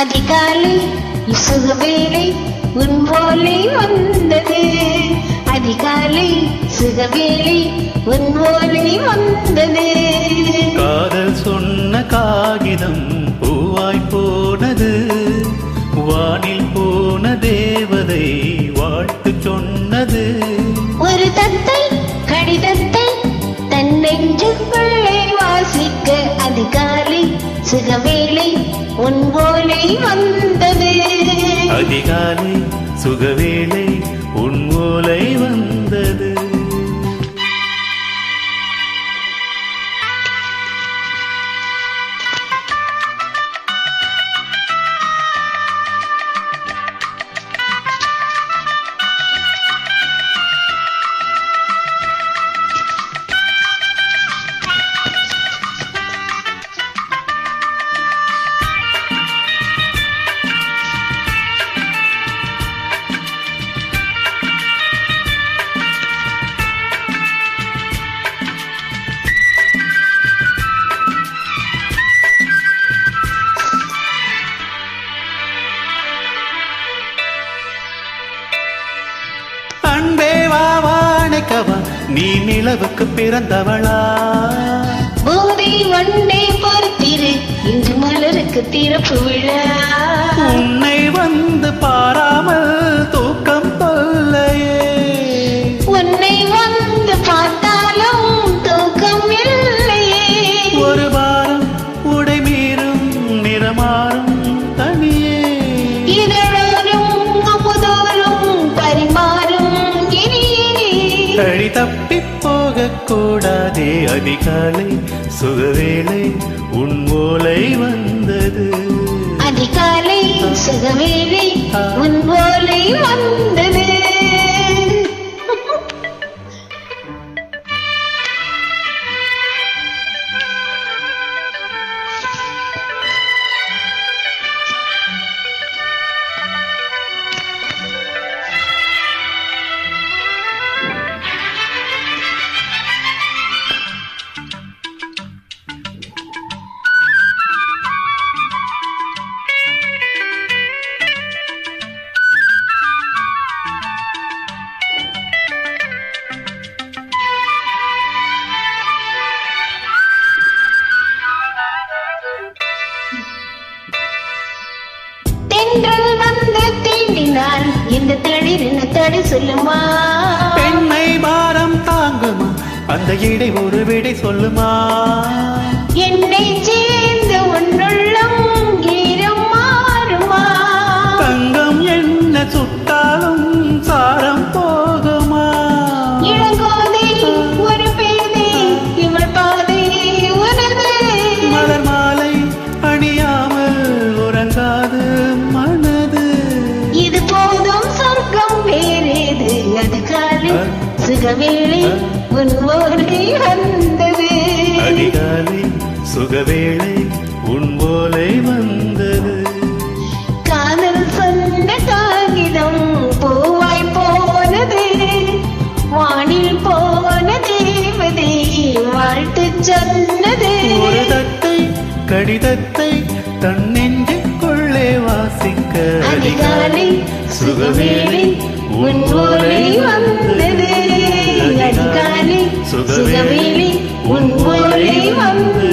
அதிகாலை சுகவேளை உன் போலே வந்தது. அதிகாலை சுகவேளை உன் போலே வந்தது. காதல் சொன்ன காகிதம் பூவாய் போனது. வானில் போன தேவதை வாழ்த்து சொன்னது. ஒரு தத்தை கடிதத்தை தன் நெஞ்சுக்குள்ளே வாசிக்க அதிகாலை சுகவேளை உன் போலே வந்தது. அதிகாலை சுகவேளை உன் போலே வந்தது. நீ நிலவுக்கு பிறந்தவளா? பூமி வண்டே பொறுத்திரு, இன்று மலருக்கு திறப்பு விழா. உன்னை வந்து பாராமல் தூக்கம் தொல்லையே. உன்னை வந்து பார்த்தாலும் தூக்கம் இல்லையே. ஒரு வாரம் உடை மீறும் நிறமாறும் தனியே. இதழோரும் அமுதோறும் பரிமாறும் கழி தப்பி போக கூடாதே. அதிகாலை சுகவேளை உன் போலே வந்தது. அதிகாலை சுகவேளை உன் போலே வந்தது. இந்த தளிர் என்ன தடை சொல்லுமா? பெண்ணை பாரம் தாங்குமா? அந்த இடை ஒரு விடை சொல்லுமா? என்னை சேர்ந்து ஒன்றுள்ளம் ஈரம் மாறுமா? தங்கம் என்ன சுட்டாலும் சாரம் போகுமா? இளங்கோதை ஒரு பேதை இவள் பாதை உனது. மலர் மாலை அணியாமல் உறங்காது மனது. இது போதும் சொர்க்கம் வேறேது. அதிகாலை சுகவேளை உன் போலே வந்தது. அதிகாலை சுகவேளை உன் போலே வந்தது. காதல் சொன்ன காகிதம் பூவாய் போனது. வானில் போன தேவதை வாழ்த்து சொன்னது. ஒரு தத்தை கடிதத்தை தன் நெஞ்சுக்குள்ளே வாசிக்க அதிகாலை சுகவேளை உன் போலே வந்தது. அதிகாலை சுகவேளை உன் போலே வந்தது.